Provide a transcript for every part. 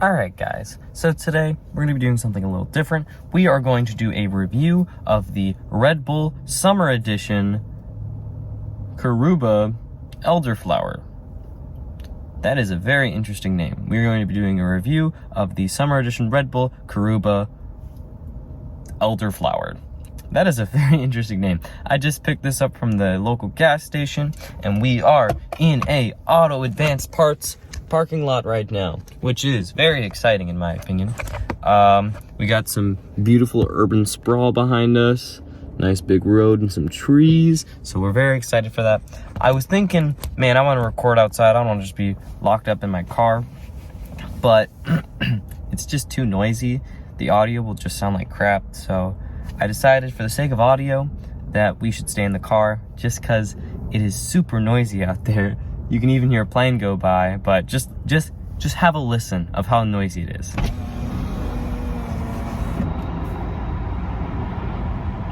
Alright guys, so today we're going to be doing something a little different. We are going to do a review of the Red Bull Summer Edition Karuba Elderflower. That is a very interesting name. We're going to be doing a review of the Summer Edition Red Bull Karuba Elderflower. That is a very interesting name. I just picked this up from the local gas station, and we are in a Auto Advanced Parts parking lot right now, which is very exciting in my opinion. We got some beautiful urban sprawl behind us, nice big road and some trees, so we're very excited for that. I was thinking, man, I want to record outside. I don't want to just be locked up in my car, but it's just too noisy. The audio will just sound like crap, so I decided for the sake of audio that we should stay in the car just because it is super noisy out there. You can even hear a plane go by, but just have a listen of how noisy it is.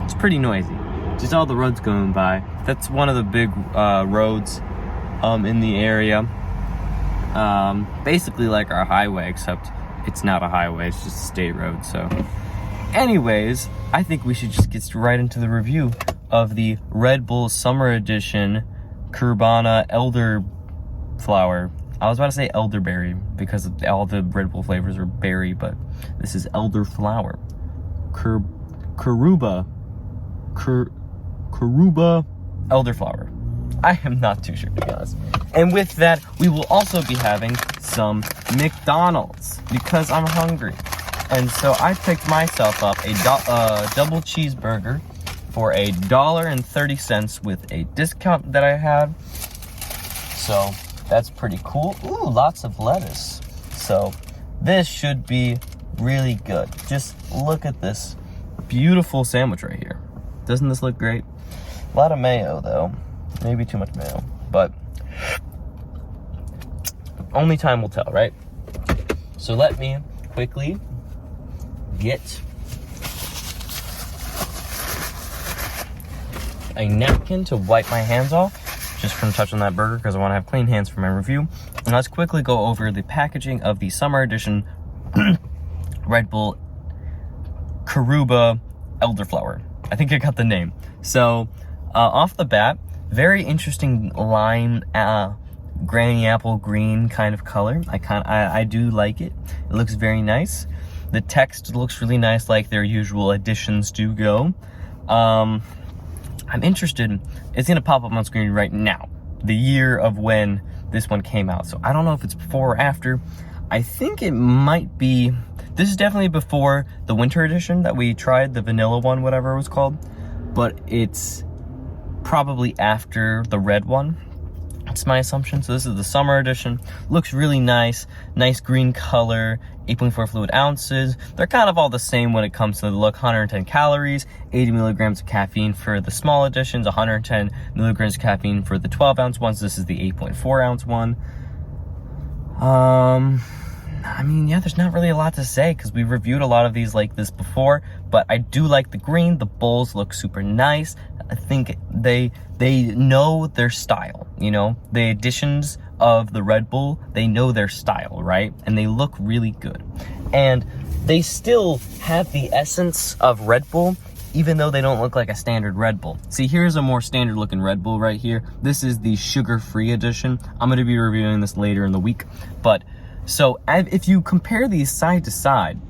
It's pretty noisy. Just all the roads going by. That's one of the big roads in the area. Basically like our highway, except it's not a highway, it's just a state road. So anyways, I think we should just get right into the review of the Red Bull Summer Edition Karuba Elderflower. I was about to say elderberry because all the Red Bull flavors are berry, but this is elderflower. Karuba Elderflower. I am not too sure, to be honest. And with that, we will also be having some McDonald's because I'm hungry. And so I picked myself up a double cheeseburger for $1.30 with a discount that I had. So that's pretty cool. Ooh, lots of lettuce. So this should be really good. Just look at this beautiful sandwich right here. Doesn't this look great? A lot of mayo though. Maybe too much mayo, but only time will tell, right? So let me quickly get a napkin to wipe my hands off just from touching that burger because I want to have clean hands for my review. And let's quickly go over the packaging of the Summer Edition Red Bull Karuba Elderflower. I think I got the name. So off the bat, very interesting lime granny apple green kind of color. I do like it. It looks very nice. The text looks really nice, like their usual editions do go. I'm interested. It's gonna pop up on screen right now, the year of when this one came out. So I don't know if it's before or after. I think it might be. This is definitely before the winter edition that we tried, the vanilla one, whatever it was called. But it's probably after the red one. That's my assumption. So this is the summer edition. Looks really nice. Nice green color, 8.4 fluid ounces. They're kind of all the same when it comes to the look. 110 calories, 80 milligrams of caffeine for the small editions, 110 milligrams of caffeine for the 12 ounce ones. This is the 8.4 ounce one. I mean, yeah, there's not really a lot to say because we reviewed a lot of these like this before, but I do like the green. The bowls look super nice. I think they know their style, you know, the additions of the Red Bull, they know their style, right? And they look really good. And they still have the essence of Red Bull, even though they don't look like a standard Red Bull. See, here's a more standard looking Red Bull right here. This is the sugar-free edition. I'm going to be reviewing this later in the week. But so if you compare these side to side,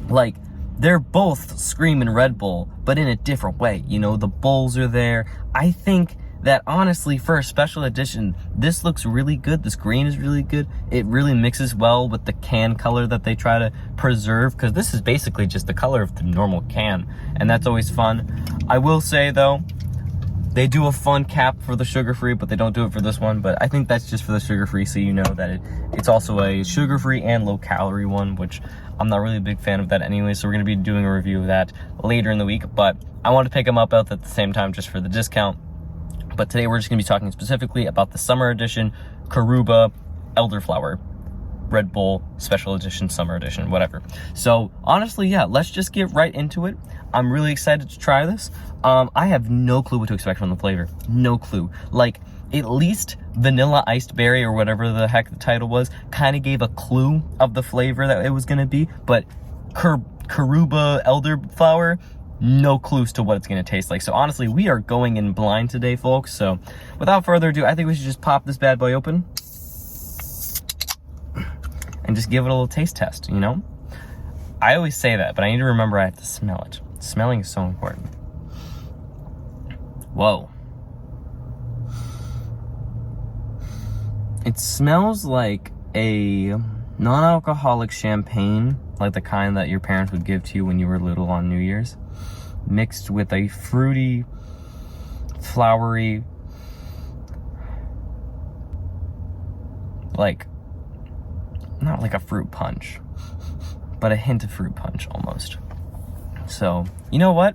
like, they're both screaming Red Bull, but in a different way. You know, the bowls are there. I think that honestly, for a special edition, this looks really good. This green is really good. It really mixes well with the can color that they try to preserve, because this is basically just the color of the normal can, and that's always fun. I will say though, they do a fun cap for the sugar-free, but they don't do it for this one. But I think that's just for the sugar-free, so you know that it's also a sugar-free and low-calorie one, which I'm not really a big fan of that anyway, so we're going to be doing a review of that later in the week. But I want to pick them up both at the same time just for the discount. But today we're just going to be talking specifically about the Summer Edition Karuba Elderflower Red Bull Special Edition, Summer Edition, whatever. So honestly, yeah, let's just get right into it. I'm really excited to try this. I have no clue what to expect from the flavor. No clue. Like, at least Vanilla Iced Berry, or whatever the heck the title was, kind of gave a clue of the flavor that it was going to be. But Caruba Elderflower, no clues to what it's going to taste like. So honestly, we are going in blind today, folks. So without further ado, I think we should just pop this bad boy open and just give it a little taste test, you know? I always say that, but I need to remember I have to smell it. Smelling is so important. Whoa. It smells like a non-alcoholic champagne, like the kind that your parents would give to you when you were little on New Year's, mixed with a fruity, flowery, like, not like a fruit punch, but a hint of fruit punch almost. So, you know what?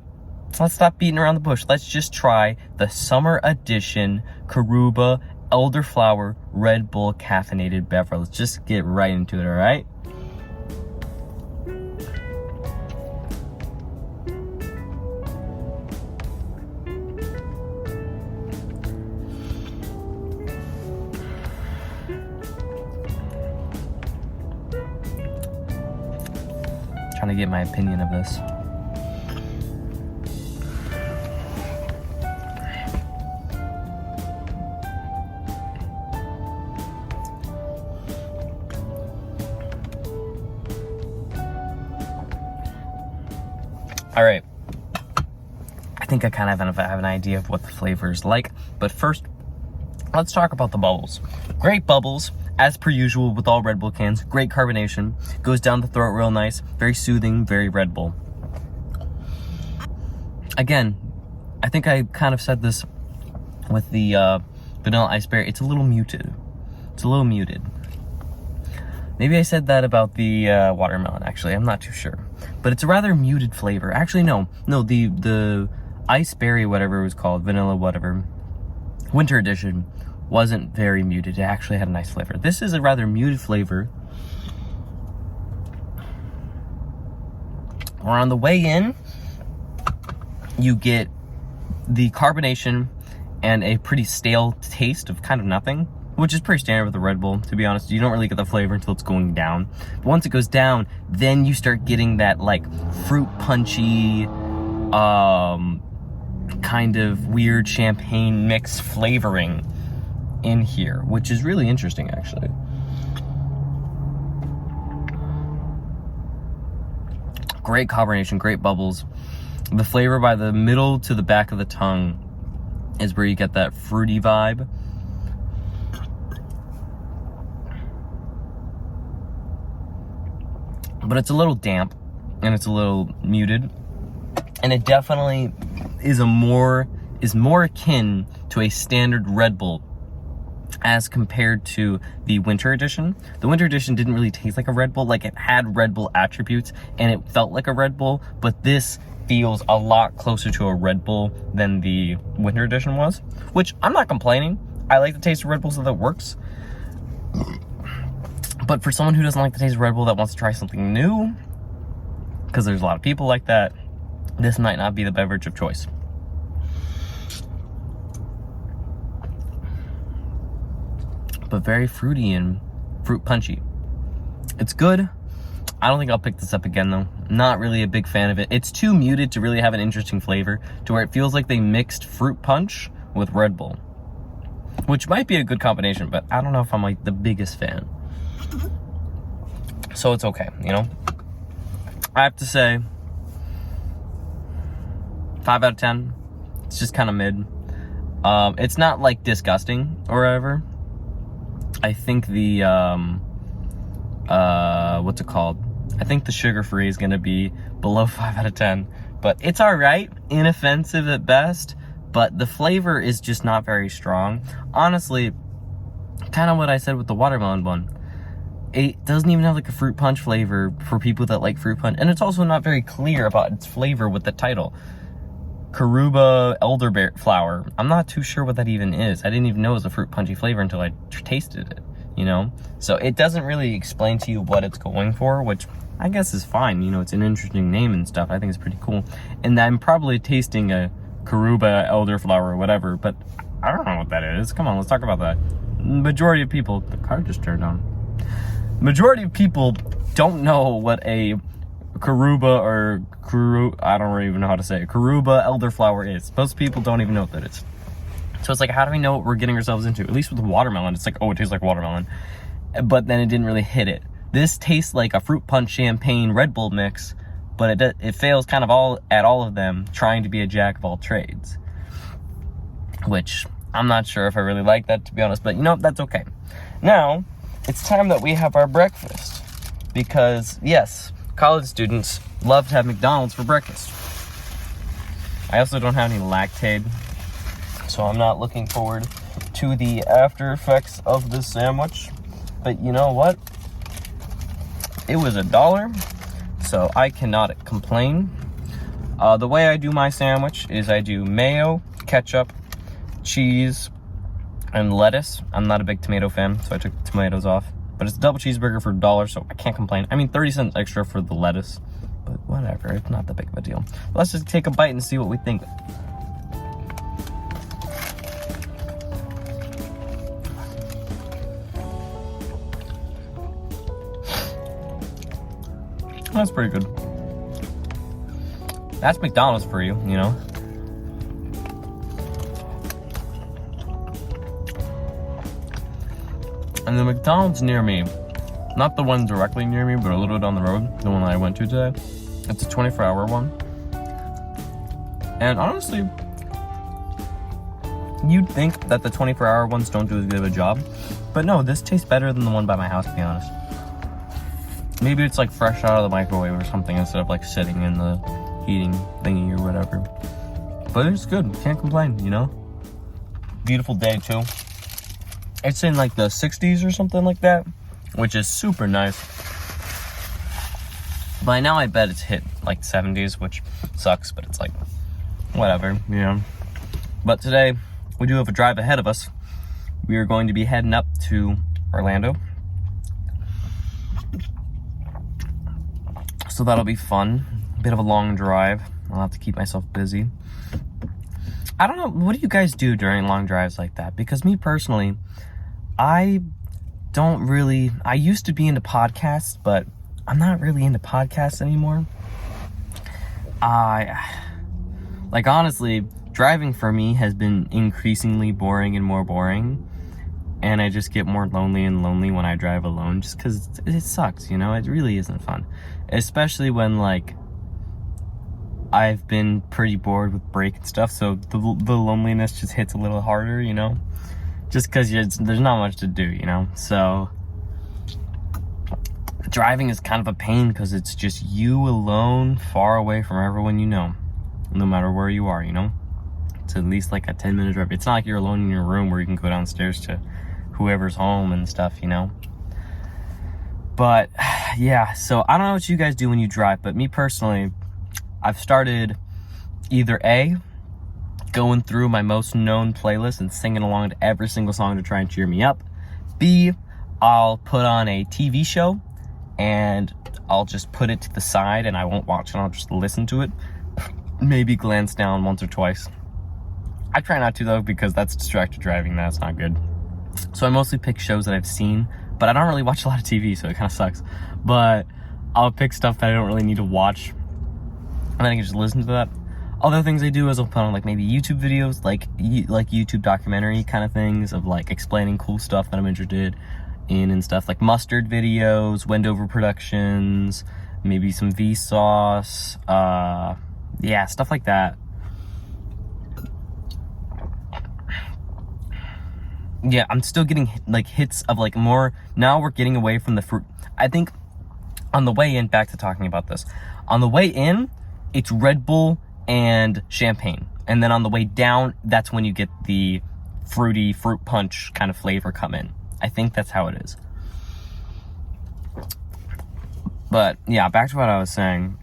Let's stop beating around the bush. Let's just try the summer edition Caruba Elderflower Red Bull caffeinated beverage. Let's just get right into it, all right? Trying to get my opinion of this. All right, I think I kind of have an idea of what the flavor is like, but first, let's talk about the bubbles. Great bubbles, as per usual with all Red Bull cans. Great carbonation, goes down the throat real nice, very soothing, very Red Bull. Again, I think I kind of said this with the Vanilla Ice Berry. It's a little muted. It's a little muted. Maybe I said that about the watermelon, actually. I'm not too sure. But it's a rather muted flavor. Actually, no, the Ice Berry, whatever it was called, vanilla whatever, winter edition, wasn't very muted. It actually had a nice flavor. This is a rather muted flavor. We're on the way in. You get the carbonation and a pretty stale taste of kind of nothing, which is pretty standard with the Red Bull, to be honest. You don't really get the flavor until it's going down. But once it goes down, then you start getting that, like, fruit punchy, kind of weird champagne mix flavoring in here, which is really interesting, actually. Great carbonation, great bubbles. The flavor by the middle to the back of the tongue is where you get that fruity vibe. But it's a little damp and it's a little muted, and it definitely is more akin to a standard Red Bull as compared to the winter edition. The winter edition didn't really taste like a Red Bull. Like, it had Red Bull attributes and it felt like a Red Bull, but this feels a lot closer to a Red Bull than the winter edition was, which I'm not complaining. I like the taste of Red Bull, so that works. But for someone who doesn't like the taste of Red Bull, that wants to try something new, because there's a lot of people like that, this might not be the beverage of choice. But very fruity and fruit punchy. It's good. I don't think I'll pick this up again, though. Not really a big fan of it. It's too muted to really have an interesting flavor, to where it feels like they mixed fruit punch with Red Bull, which might be a good combination, but I don't know if I'm, like, the biggest fan. So it's okay, you know? I have to say, 5 out of 10. It's just kind of mid. It's not, like, disgusting or whatever. I think the, what's it called? I think the sugar-free is gonna be below 5 out of 10. But it's alright, inoffensive at best, but the flavor is just not very strong. Honestly, kind of what I said with the watermelon one. It doesn't even have like a fruit punch flavor for people that like fruit punch. And it's also not very clear about its flavor with the title. Caruba Elderflower. I'm not too sure what that even is. I didn't even know it was a fruit punchy flavor until I tasted it, you know? So it doesn't really explain to you what it's going for, which I guess is fine. You know, it's an interesting name and stuff. I think it's pretty cool. And I'm probably tasting a Caruba Elderflower or whatever, but I don't know what that is. Come on, let's talk about that. Majority of people, the car just turned on. Majority of people don't know what a I don't even know how to say it. Caruba elderflower is. Most people don't even know what that is. So it's like, how do we know what we're getting ourselves into? At least with watermelon, it's like, oh, it tastes like watermelon. But then it didn't really hit it. This tastes like a fruit punch champagne Red Bull mix, but it fails kind of all of them, trying to be a jack of all trades. Which, I'm not sure if I really like that, to be honest, but you know, that's okay. Now, it's time that we have our breakfast. Because, yes, college students love to have McDonald's for breakfast. I also don't have any Lactaid, so I'm not looking forward to the after effects of this sandwich. But you know what? It was $1, so I cannot complain. The way I do my sandwich is I do mayo, ketchup, cheese, and lettuce. I'm not a big tomato fan, so I took the tomatoes off. But it's a double cheeseburger for $1, so I can't complain. I mean, 30 cents extra for the lettuce, but whatever, it's not that big of a deal. Let's just take a bite and see what we think. That's pretty good. That's McDonald's for you, you know? And the McDonald's near me, not the one directly near me, but a little down the road, the one I went to today, it's a 24-hour one. And honestly, you'd think that the 24-hour ones don't do as good of a job, but no, this tastes better than the one by my house, to be honest. Maybe it's like fresh out of the microwave or something instead of like sitting in the heating thingy or whatever. But it's good, can't complain, you know? Beautiful day too. It's in like the 60s or something like that, which is super nice. By now I bet it's hit like 70s, which sucks, but it's like, whatever, you know? But today, we do have a drive ahead of us. We are going to be heading up to Orlando. So that'll be fun. A bit of a long drive. I'll have to keep myself busy. I don't know, what do you guys do during long drives like that? Because me personally, I used to be into podcasts, but I'm not really into podcasts anymore. Like honestly, driving for me has been increasingly boring and more boring. And I just get more lonely and lonely when I drive alone, just because it sucks, you know? It really isn't fun. Especially when, like, I've been pretty bored with break and stuff, so the loneliness just hits a little harder, you know? Just because there's not much to do, you know? So, driving is kind of a pain because it's just you alone, far away from everyone you know. No matter where you are, you know? It's at least like a 10-minute drive. It's not like you're alone in your room where you can go downstairs to whoever's home and stuff, you know? But yeah, so I don't know what you guys do when you drive, but me personally, I've started either A, going through my most known playlist and singing along to every single song to try and cheer me up. B, I'll put on a TV show and I'll just put it to the side and I won't watch it, I'll just listen to it. Maybe glance down once or twice. I try not to though, because that's distracted driving, that's not good. So I mostly pick shows that I've seen, but I don't really watch a lot of TV, so it kind of sucks. But I'll pick stuff that I don't really need to watch, and then I can just listen to that. Other things I do is I'll put on like maybe YouTube videos, like YouTube documentary kind of things of like explaining cool stuff that I'm interested in and stuff, like Mustard videos, Wendover Productions, maybe some Vsauce, yeah, stuff like that. Yeah, I'm still getting like hits of like more. Now we're getting away from the fruit. I think on the way in, back to talking about this, on the way in, it's Red Bull and champagne. And then on the way down, that's when you get the fruity fruit punch kind of flavor come in. I think that's how it is. But yeah, back to what I was saying.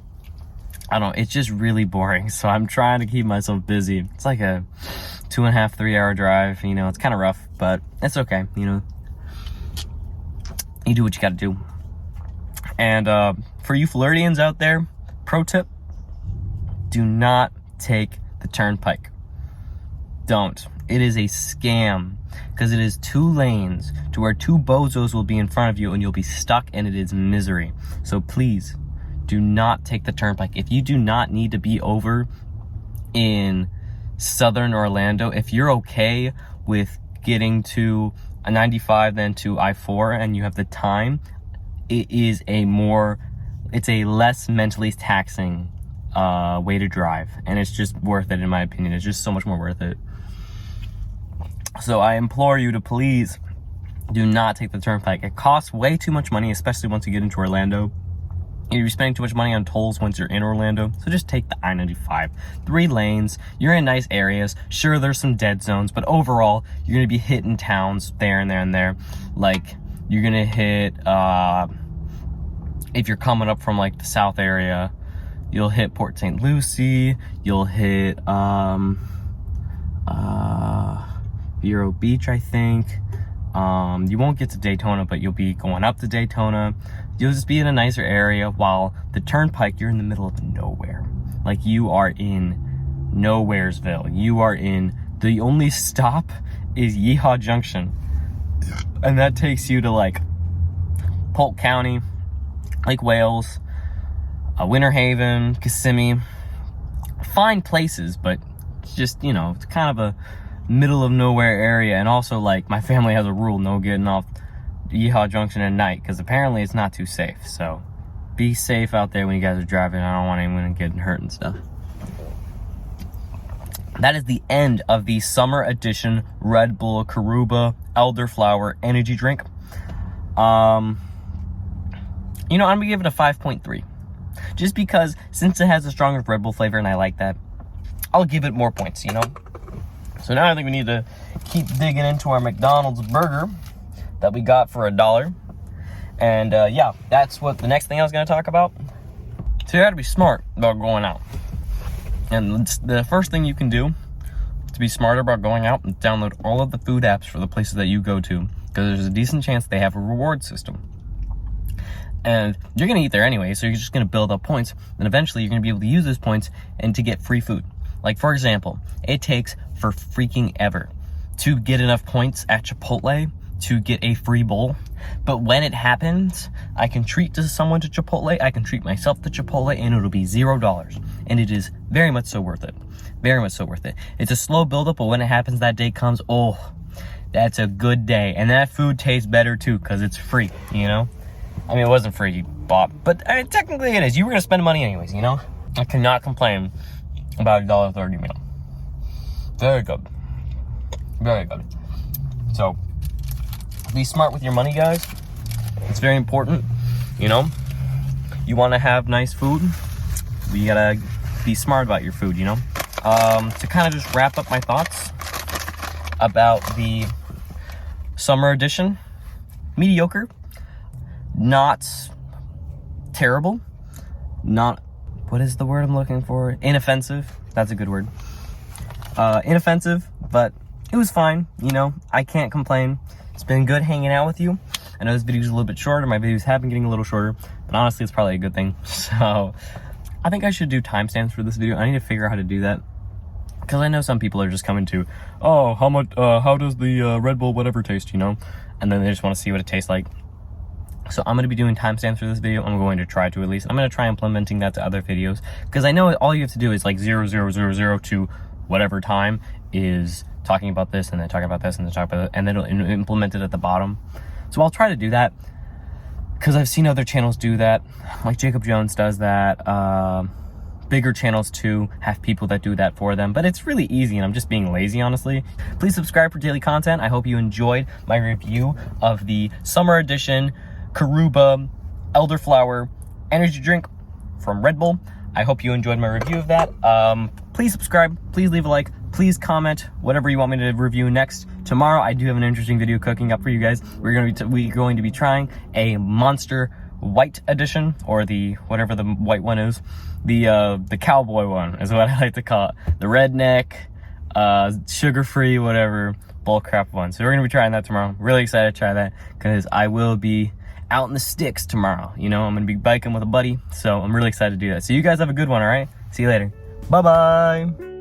I don't know, it's just really boring. So I'm trying to keep myself busy. It's like a 2.5, 3 hour drive, you know, it's kind of rough, but it's okay, you know, you do what you gotta do. And for you Floridians out there, pro tip, do not take the turnpike. don't. It is a scam because it is 2 lanes to where 2 bozos will be in front of you and you'll be stuck, and it is misery. So please do not take the turnpike. If you do not need to be over in southern Orlando, if you're okay with getting to a 95 then to I-4 and you have the time, it's a less mentally taxing way to drive, and it's just worth it in my opinion. It's just so much more worth it. So I implore you to please do not take the turnpike. It costs way too much money, especially once you get into Orlando. You're spending too much money on tolls once you're in Orlando, so just take the I-95. 3 lanes, you're in nice areas. Sure, there's some dead zones, but overall, you're gonna be hitting towns there and there and there. Like, you're gonna hit, if you're coming up from like the south area, you'll hit Port St. Lucie, you'll hit Vero Beach, I think. You won't get to Daytona, but you'll be going up to Daytona. You'll just be in a nicer area, while the turnpike, you're in the middle of nowhere. Like, you are in Nowheresville. You are in, the only stop is Yeehaw Junction. And that takes you to like Polk County, Lake Wales, Winter Haven, Kissimmee. Fine places, but just, you know, it's kind of a middle of nowhere area. And also, like, my family has a rule, no getting off Yeehaw Junction at night, because apparently it's not too safe. So be safe out there when you guys are driving. I don't want anyone getting hurt and stuff. That is the end of the summer edition Red Bull Caruba Elderflower energy drink. You know, I'm gonna give it a 5.3, just because since it has a stronger Red Bull flavor and I like that, I'll give it more points, you know. So now I think we need to keep digging into our McDonald's burger that we got for $1. And yeah, that's what the next thing I was going to talk about. So you got to be smart about going out. And the first thing you can do to be smarter about going out is download all of the food apps for the places that you go to, because there's a decent chance they have a reward system. And you're going to eat there anyway, so you're just going to build up points. And eventually you're going to be able to use those points and to get free food. Like, for example, it takes for freaking ever to get enough points at Chipotle to get a free bowl. But when it happens, I can treat someone to Chipotle, I can treat myself to Chipotle, and it'll be $0. And it is very much so worth it. Very much so worth it. It's a slow buildup, but when it happens, that day comes, oh, that's a good day. And that food tastes better too, because it's free, you know? I mean, it wasn't free, you bought, but I mean, technically it is. You were gonna spend money anyways, you know? I cannot complain about a $1.30 meal. Very good. Very good. So, be smart with your money, guys. It's very important, you know? You want to have nice food, you gotta be smart about your food, you know? To kind of just wrap up my thoughts about the summer edition, mediocre, not terrible, not, what is the word I'm looking for? Inoffensive. That's a good word. Inoffensive, but it was fine, you know? I can't complain. It's been good hanging out with you. I know this video's a little bit shorter. My videos have been getting a little shorter, but honestly, it's probably a good thing. So, I think I should do timestamps for this video. I need to figure out how to do that, because I know some people are just coming to, oh, how does the Red Bull whatever taste, you know? And then they just want to see what it tastes like. So I'm going to be doing timestamps for this video. I'm going to try to, at least. I'm going to try implementing that to other videos, because I know all you have to do is like 0000 to whatever time is talking about this, and then talking about this, and then talking about it, and then it'll implement it at the bottom. So I'll try to do that, because I've seen other channels do that. Like Jacob Jones does that. Bigger channels too have people that do that for them, but it's really easy, and I'm just being lazy, honestly. Please subscribe for daily content. I hope you enjoyed my review of the summer edition Caruba Elderflower energy drink from Red Bull. I hope you enjoyed my review of that. Please subscribe, please leave a like, please comment whatever you want me to review next. Tomorrow I do have an interesting video cooking up for you guys. We're going to be trying a Monster White edition, or the whatever the white one is, the cowboy one is what I like to call it, the redneck sugar-free whatever bullcrap one. So we're gonna be trying that tomorrow. Really excited to try that, because I will be out in the sticks tomorrow. You know, I'm gonna be biking with a buddy, so I'm really excited to do that. So you guys have a good one. All right, see you later. Bye bye.